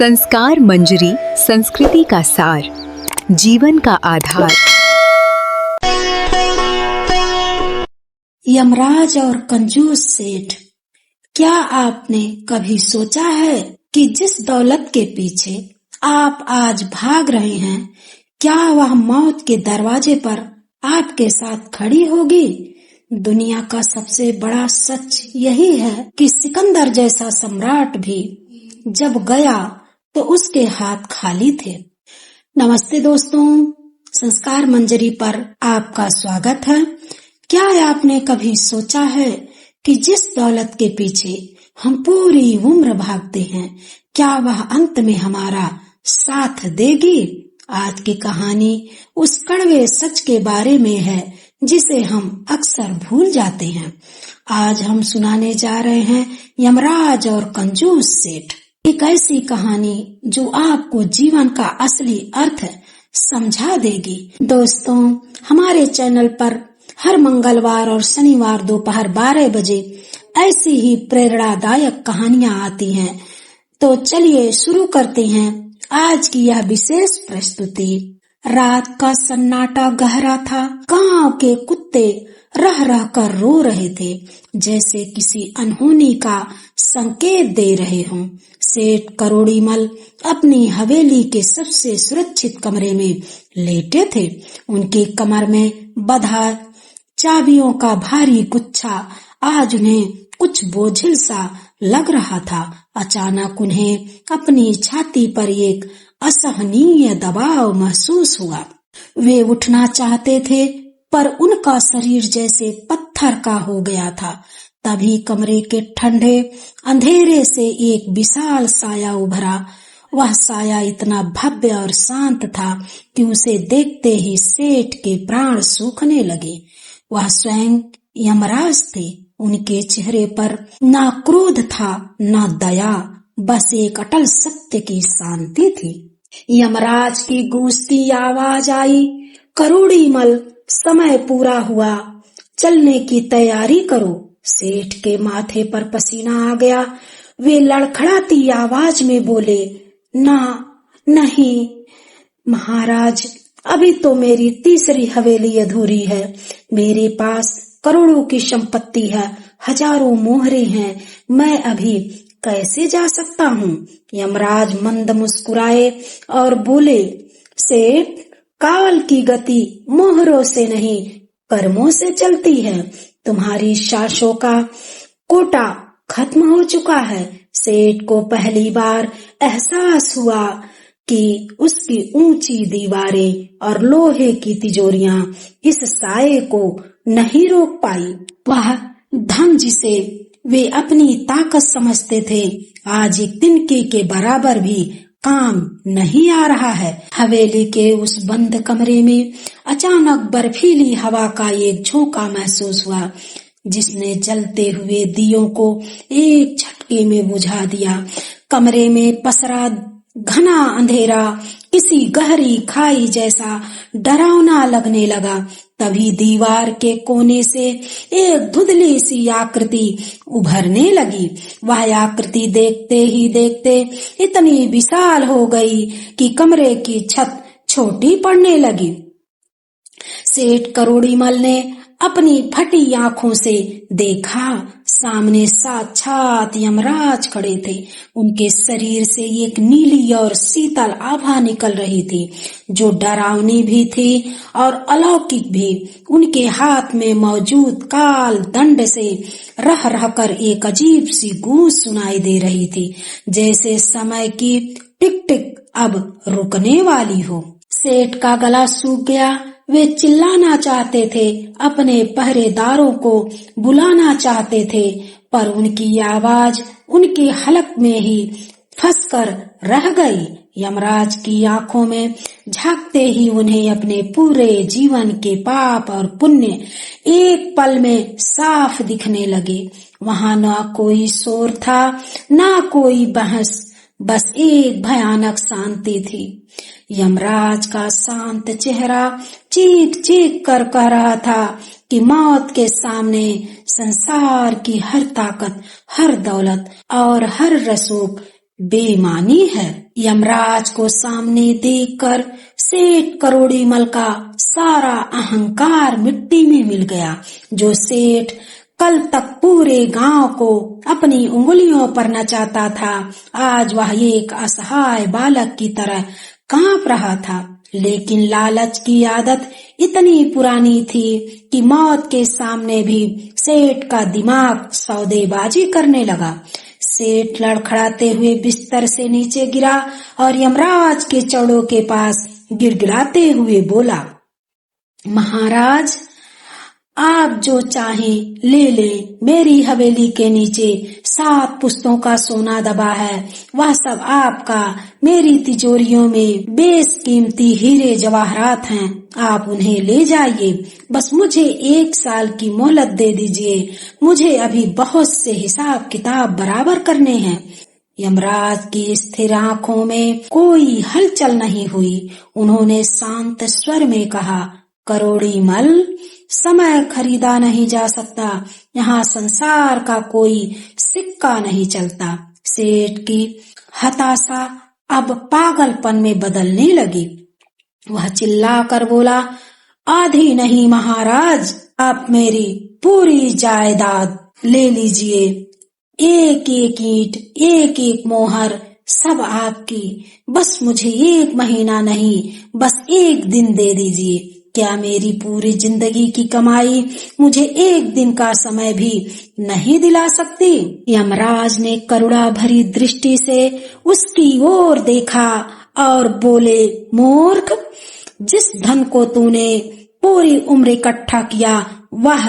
संस्कार मंजरी संस्कृति का सार, जीवन का आधार। यमराज और कंजूस सेठ। क्या आपने कभी सोचा है कि जिस दौलत के पीछे आप आज भाग रहे हैं, क्या वह मौत के दरवाजे पर आपके साथ खड़ी होगी? दुनिया का सबसे बड़ा सच यही है कि सिकंदर जैसा सम्राट भी जब गया तो उसके हाथ खाली थे। नमस्ते दोस्तों, संस्कार मंजरी पर आपका स्वागत है। क्या आपने कभी सोचा है कि जिस दौलत के पीछे हम पूरी उम्र भागते हैं, क्या वह अंत में हमारा साथ देगी? आज की कहानी उस कड़वे सच के बारे में है जिसे हम अक्सर भूल जाते हैं। आज हम सुनाने जा रहे हैं यमराज और कंजूस सेठ, एक ऐसी कहानी जो आपको जीवन का असली अर्थ समझा देगी। दोस्तों, हमारे चैनल पर हर मंगलवार और शनिवार दोपहर 12 बजे ऐसी ही प्रेरणादायक कहानियां आती हैं। तो चलिए शुरू करते हैं आज की यह विशेष प्रस्तुति। रात का सन्नाटा गहरा था। गांव के कुत्ते रह रह कर रो रहे थे, जैसे किसी अनहोनी का संकेत दे रहे हों। सेठ करोड़ीमल अपनी हवेली के सबसे सुरक्षित कमरे में लेटे थे। उनकी कमर में बंधा चाबियों का भारी गुच्छा आज उन्हें कुछ बोझिल सा लग रहा था। अचानक उन्हें अपनी छाती पर एक असहनीय दबाव महसूस हुआ। वे उठना चाहते थे, पर उनका शरीर जैसे पत्थर का हो गया था। तभी कमरे के ठंडे अंधेरे से एक विशाल साया उभरा। वह साया इतना भव्य और शांत था कि उसे देखते ही सेठ के प्राण सूखने लगे। वह स्वयं यमराज थे। उनके चेहरे पर ना क्रोध था, ना दया, बस एक अटल सत्य की शांति थी। यमराज की गूंजती आवाज आई, करोड़ीमल, समय पूरा हुआ, चलने की तैयारी करो। सेठ के माथे पर पसीना आ गया। वे लड़खड़ाती आवाज में बोले, नहीं महाराज, अभी तो मेरी तीसरी हवेली अधूरी है। मेरे पास करोड़ों की संपत्ति है, हजारों मोहरे हैं, मैं अभी कैसे जा सकता हूँ? यमराज मंद मुस्कुराए और बोले, सेठ, काल की गति मोहरों से नहीं, कर्मों से चलती है। तुम्हारी सांसों का कोटा खत्म हो चुका है। सेठ को पहली बार एहसास हुआ कि उसकी ऊंची दीवारें और लोहे की तिजोरियां इस साये को नहीं रोक पाई। वह धन जिसे वे अपनी ताकत समझते थे, आज एक तिनके के बराबर भी काम नहीं आ रहा है। हवेली के उस बंद कमरे में अचानक बर्फीली हवा का एक झोंका महसूस हुआ, जिसने जलते हुए दियों को एक झटके में बुझा दिया। कमरे में पसरा घना अंधेरा किसी गहरी खाई जैसा डरावना लगने लगा। तभी दीवार के कोने से एक धुंधली सी आकृति उभरने लगी। वह आकृति देखते ही देखते इतनी विशाल हो गई कि कमरे की छत छोटी पड़ने लगी। सेठ करोड़ीमल ने अपनी फटी आंखों से देखा, सामने साक्षात यमराज खड़े थे। उनके शरीर से एक नीली और शीतल आभा निकल रही थी, जो डरावनी भी थी और अलौकिक भी। उनके हाथ में मौजूद काल दंड से रह रहकर एक अजीब सी गूंज सुनाई दे रही थी, जैसे समय की टिक टिक अब रुकने वाली हो। सेठ का गला सूख गया। वे चिल्लाना चाहते थे, अपने पहरेदारों को बुलाना चाहते थे, पर उनकी आवाज उनके हलक में ही फंसकर रह गई। यमराज की आंखों में झांकते ही उन्हें अपने पूरे जीवन के पाप और पुण्य एक पल में साफ दिखने लगे। वहां ना कोई शोर था, ना कोई बहस, बस एक भयानक शांति थी। यमराज का शांत चेहरा चीख चीख कर कह रहा था कि मौत के सामने संसार की हर ताकत, हर दौलत और हर रसूख बेईमानी है। यमराज को सामने देखकर सेठ करोड़ीमल का सारा अहंकार मिट्टी में मिल गया। जो सेठ कल तक पूरे गांव को अपनी उंगलियों पर नचाता था, आज वह एक असहाय बालक की तरह कांप रहा था। लेकिन लालच की आदत इतनी पुरानी थी कि मौत के सामने भी सेठ का दिमाग सौदेबाजी करने लगा। सेठ लड़खड़ाते हुए बिस्तर से नीचे गिरा और यमराज के चौड़ों के पास गिड़गिड़ाते हुए बोला, महाराज, आप जो चाहें ले लें। मेरी हवेली के नीचे 7 पुश्तों का सोना दबा है, वह सब आपका। मेरी तिजोरियों में बेशकीमती हीरे जवाहरात हैं, आप उन्हें ले जाइए। बस मुझे 1 साल की मोहलत दे दीजिए, मुझे अभी बहुत से हिसाब किताब बराबर करने हैं। यमराज की स्थिर आंखों में कोई हलचल नहीं हुई। उन्होंने शांत स्वर में कहा, करोड़ीमल, समय खरीदा नहीं जा सकता, यहाँ संसार का कोई सिक्का नहीं चलता। सेठ की हताशा अब पागलपन में बदलने लगी। वह चिल्लाकर बोला, आधी नहीं महाराज, आप मेरी पूरी जायदाद ले लीजिए। एक एक ईंट, एक एक मोहर सब आपकी। बस मुझे 1 महीना नहीं, बस 1 दिन दे दीजिए। क्या मेरी पूरी जिंदगी की कमाई मुझे 1 दिन का समय भी नहीं दिला सकती? यमराज ने करुणा भरी दृष्टि से उसकी ओर देखा और बोले, मूर्ख, जिस धन को तूने पूरी उम्र इकट्ठा किया वह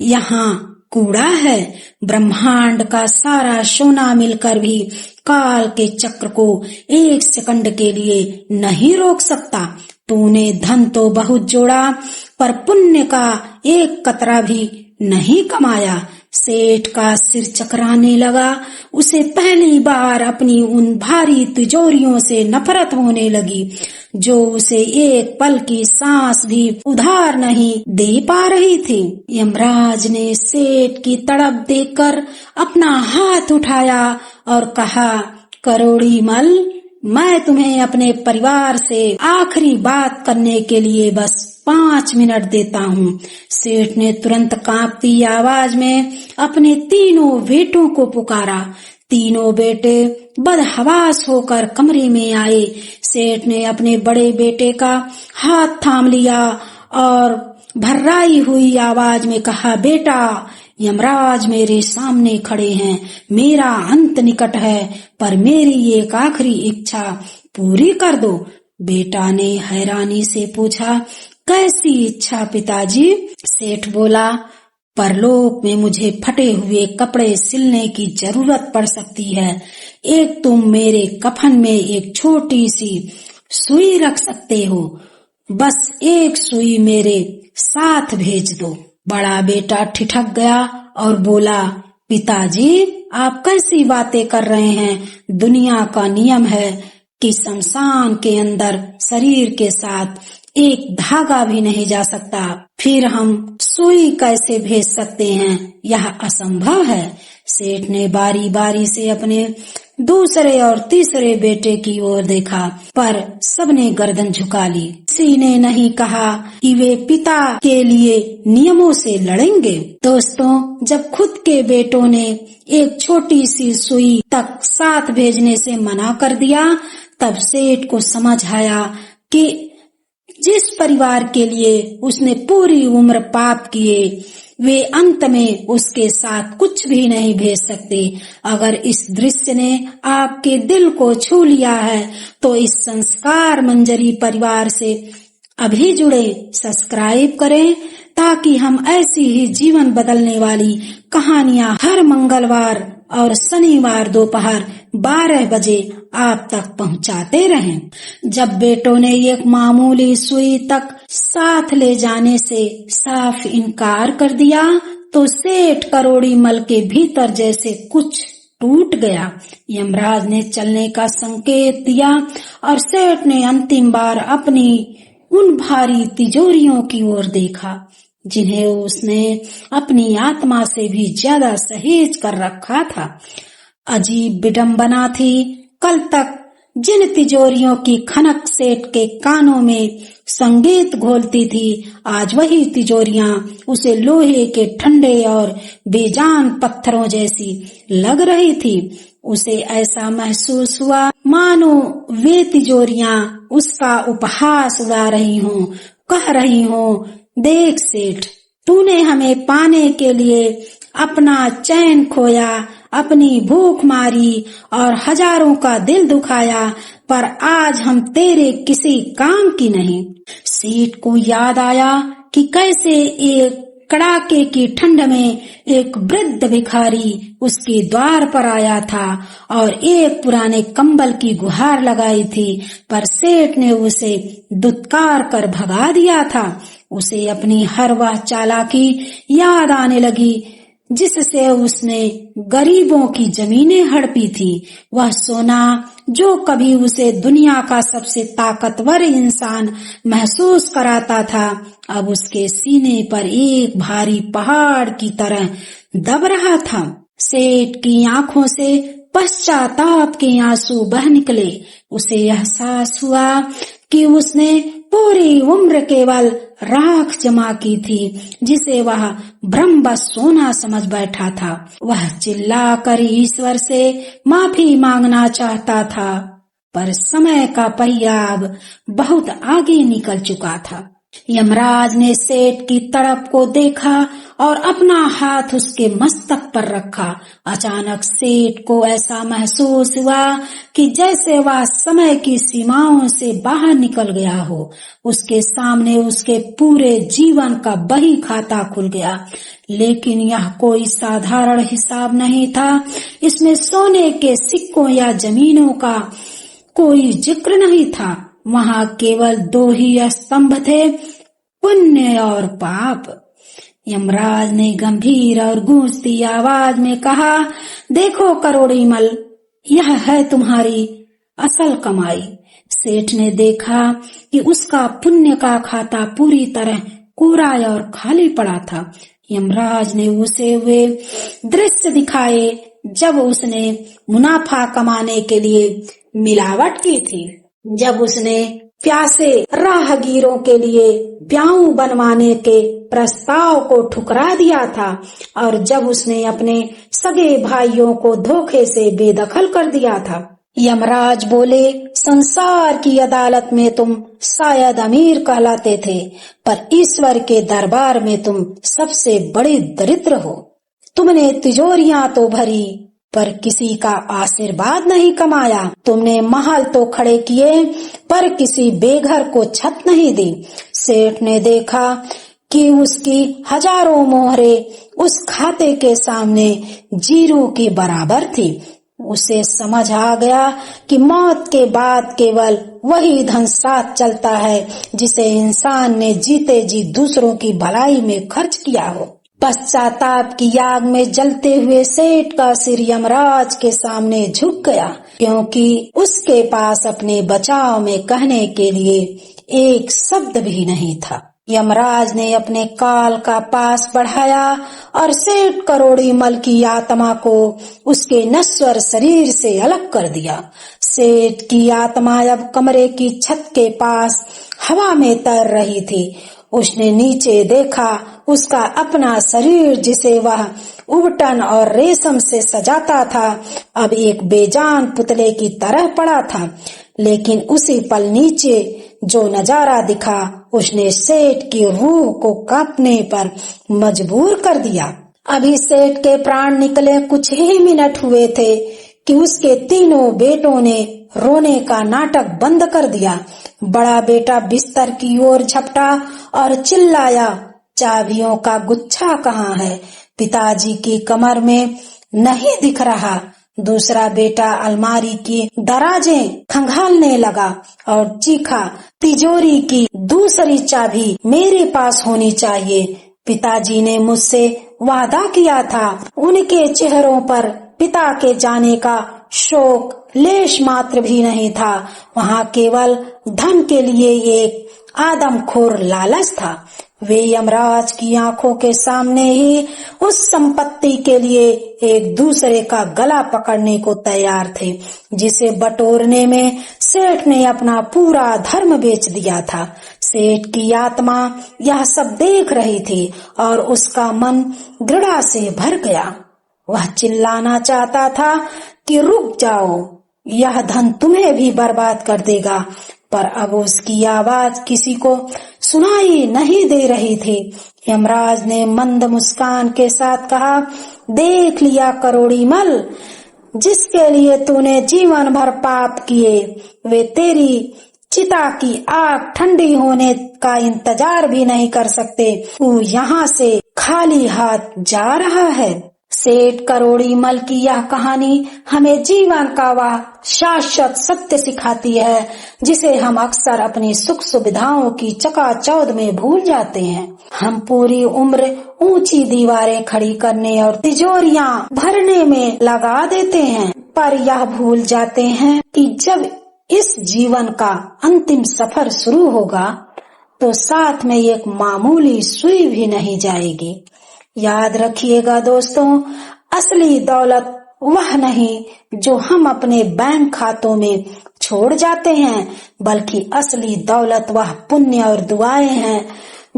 यहाँ कूड़ा है। ब्रह्मांड का सारा सोना मिलकर भी काल के चक्र को 1 सेकंड के लिए नहीं रोक सकता। तूने धन तो बहुत जोड़ा, पर पुण्य का 1 कतरा भी नहीं कमाया। सेठ का सिर चकराने लगा। उसे पहली बार अपनी उन भारी तिजोरियों से नफरत होने लगी जो उसे 1 पल की सांस भी उधार नहीं दे पा रही थी। यमराज ने सेठ की तड़प देखकर अपना हाथ उठाया और कहा, करोड़ीमल, मैं तुम्हें अपने परिवार से आखिरी बात करने के लिए बस 5 मिनट देता हूँ। सेठ ने तुरंत कांपती आवाज में अपने 3 बेटों को पुकारा। 3 बेटे बदहवास होकर कमरे में आए। सेठ ने अपने बड़े बेटे का हाथ थाम लिया और भर्राई हुई आवाज में कहा, बेटा, यमराज मेरे सामने खड़े हैं, मेरा अंत निकट है, पर मेरी एक आखिरी इच्छा पूरी कर दो। बेटा ने हैरानी से पूछा, कैसी इच्छा पिताजी? सेठ बोला, परलोक में मुझे फटे हुए कपड़े सिलने की जरूरत पड़ सकती है। एक तुम मेरे कफन में एक छोटी सी सुई रख सकते हो, बस 1 सुई मेरे साथ भेज दो। बड़ा बेटा ठिठक गया और बोला, पिताजी, आप कैसी बातें कर रहे हैं? दुनिया का नियम है कि शमशान के अंदर शरीर के साथ 1 धागा भी नहीं जा सकता, फिर हम सुई कैसे भेज सकते हैं? यह असंभव है। सेठ ने बारी बारी से अपने दूसरे और तीसरे बेटे की ओर देखा, पर सबने गर्दन झुका ली। किसी ने नहीं कहा कि वे पिता के लिए नियमों से लड़ेंगे। दोस्तों, जब खुद के बेटों ने एक छोटी सी सुई तक साथ भेजने से मना कर दिया, तब सेठ को समझ आया कि जिस परिवार के लिए उसने पूरी उम्र पाप किए, वे अंत में उसके साथ कुछ भी नहीं भेज सकते। अगर इस दृश्य ने आपके दिल को छू लिया है तो इस संस्कार मंजरी परिवार से अभी जुड़े, सब्सक्राइब करें ताकि हम ऐसी ही जीवन बदलने वाली कहानियां हर मंगलवार और शनिवार दोपहर 12 बजे आप तक पहुंचाते रहें। जब बेटों ने एक मामूली सुई तक साथ ले जाने से साफ इनकार कर दिया तो सेठ करोड़ीमल के भीतर जैसे कुछ टूट गया। यमराज ने चलने का संकेत दिया और सेठ ने अंतिम बार अपनी उन भारी तिजोरियों की ओर देखा जिन्हें उसने अपनी आत्मा से भी ज्यादा सहेज कर रखा था। अजीब विडंबना थी कल तक जिन तिजोरियों की खनक सेठ के कानों में संगीत घोलती थी, आज वही तिजोरियां उसे लोहे के ठंडे और बेजान पत्थरों जैसी लग रही थी। उसे ऐसा महसूस हुआ मानो वे तिजोरियां उसका उपहास उड़ा रही हों, कह रही हों, देख सेठ, तूने हमें पाने के लिए अपना चैन खोया, अपनी भूख मारी और हजारों का दिल दुखाया, पर आज हम तेरे किसी काम की नहीं। सेठ को याद आया कि कैसे एक कड़ाके की ठंड में एक वृद्ध भिखारी उसके द्वार पर आया था और एक पुराने कंबल की गुहार लगाई थी, पर सेठ ने उसे दुत्कार कर भगा दिया था। उसे अपनी हर वह चालाकी याद आने लगी जिससे उसने गरीबों की जमीनें हड़पी थी। वह सोना जो कभी उसे दुनिया का सबसे ताकतवर इंसान महसूस कराता था, अब उसके सीने पर एक भारी पहाड़ की तरह दब रहा था। सेठ की आंखों से पश्चाताप के आंसू बह निकले। उसे एहसास हुआ कि उसने पूरी उम्र केवल राख जमा की थी, जिसे वह ब्रह्मवश सोना समझ बैठा था। वह चिल्लाकर ईश्वर से माफी मांगना चाहता था, पर समय का पहिया अब बहुत आगे निकल चुका था। यमराज ने सेठ की तड़प को देखा और अपना हाथ उसके मस्तक पर रखा। अचानक सेठ को ऐसा महसूस हुआ कि जैसे वह समय की सीमाओं से बाहर निकल गया हो। उसके सामने उसके पूरे जीवन का बही खाता खुल गया। लेकिन यह कोई साधारण हिसाब नहीं था। इसमें सोने के सिक्कों या जमीनों का कोई जिक्र नहीं था। वहां केवल दो ही स्तंभ थे, पुण्य और पाप। यमराज ने गंभीर और गूंजती आवाज में कहा, देखो करोड़ीमल, यह है तुम्हारी असल कमाई। सेठ ने देखा कि उसका पुण्य का खाता पूरी तरह कोरा और खाली पड़ा था। यमराज ने उसे वे दृश्य दिखाए जब उसने मुनाफा कमाने के लिए मिलावट की थी, जब उसने प्यासे राहगीरों के लिए ब्याऊ बनवाने के प्रस्ताव को ठुकरा दिया था, और जब उसने अपने सगे भाइयों को धोखे से बेदखल कर दिया था। यमराज बोले, संसार की अदालत में तुम शायद अमीर कहलाते थे, पर ईश्वर के दरबार में तुम सबसे बड़े दरिद्र हो। तुमने तिजोरियां तो भरी, पर किसी का आशीर्वाद नहीं कमाया। तुमने महल तो खड़े किए, पर किसी बेघर को छत नहीं दी। सेठ ने देखा कि उसकी हजारों मोहरें उस खाते के सामने जीरो के बराबर थी। उसे समझ आ गया कि मौत के बाद केवल वही धन साथ चलता है जिसे इंसान ने जीते जी दूसरों की भलाई में खर्च किया हो। पश्चाताप की आग में जलते हुए सेठ का सिर यमराज के सामने झुक गया, क्योंकि उसके पास अपने बचाव में कहने के लिए एक शब्द भी नहीं था। यमराज ने अपने काल का पास बढ़ाया और सेठ करोड़ीमल की आत्मा को उसके नश्वर शरीर से अलग कर दिया। सेठ की आत्मा अब कमरे की छत के पास हवा में तैर रही थी। उसने नीचे देखा, उसका अपना शरीर जिसे वह उबटन और रेशम से सजाता था, अब एक बेजान पुतले की तरह पड़ा था। लेकिन उसी पल नीचे जो नजारा दिखा, उसने सेठ की रूह को कांपने पर मजबूर कर दिया। अभी सेठ के प्राण निकले कुछ ही मिनट हुए थे कि उसके तीनों बेटों ने रोने का नाटक बंद कर दिया। बड़ा बेटा बिस्तर की ओर झपटा और चिल्लाया, चाबियों का गुच्छा कहाँ है? पिताजी की कमर में नहीं दिख रहा। दूसरा बेटा अलमारी की दराजें खंगालने लगा और चीखा, तिजोरी की दूसरी चाबी मेरे पास होनी चाहिए। पिताजी ने मुझसे वादा किया था। उनके चेहरों पर पिता के जाने का शोक लेश मात्र भी नहीं था। वहाँ केवल धन के लिए एक आदमखोर लालच था। वे यमराज की आंखों के सामने ही उस संपत्ति के लिए एक दूसरे का गला पकड़ने को तैयार थे, जिसे बटोरने में सेठ ने अपना पूरा धर्म बेच दिया था। सेठ की आत्मा यह सब देख रही थी और उसका मन घृणा से भर गया। वह चिल्लाना चाहता था कि रुक जाओ, यह धन तुम्हें भी बर्बाद कर देगा, पर अब उसकी आवाज किसी को सुनाई नहीं दे रही थी। यमराज ने मंद मुस्कान के साथ कहा, देख लिया करोड़ी मल, जिसके लिए तूने जीवन भर पाप किए, वे तेरी चिता की आग ठंडी होने का इंतजार भी नहीं कर सकते। तू यहाँ से खाली हाथ जा रहा है। सेठ करोड़ी मल की यह कहानी हमें जीवन का वह शाश्वत सत्य सिखाती है, जिसे हम अक्सर अपनी सुख सुविधाओं की चकाचौंध में भूल जाते हैं। हम पूरी उम्र ऊंची दीवारें खड़ी करने और तिजोरियां भरने में लगा देते हैं, पर यह भूल जाते हैं कि जब इस जीवन का अंतिम सफर शुरू होगा तो साथ में एक मामूली सुई भी नहीं जाएगी। याद रखिएगा दोस्तों, असली दौलत वह नहीं जो हम अपने बैंक खातों में छोड़ जाते हैं, बल्कि असली दौलत वह पुण्य और दुआएं हैं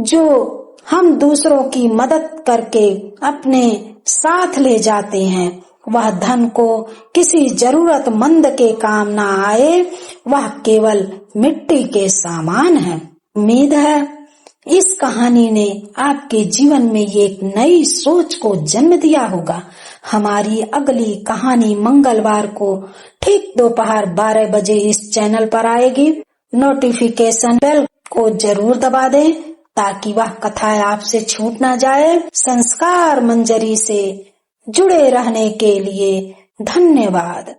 जो हम दूसरों की मदद करके अपने साथ ले जाते हैं। वह धन को किसी जरूरतमंद के काम ना आए, वह केवल मिट्टी के सामान है। उम्मीद है इस कहानी ने आपके जीवन में एक नई सोच को जन्म दिया होगा। हमारी अगली कहानी मंगलवार को ठीक दोपहर 12 बजे इस चैनल पर आएगी। नोटिफिकेशन बेल को जरूर दबा दें ताकि वह कथा आपसे छूट ना जाए। संस्कार मंजरी से जुड़े रहने के लिए धन्यवाद।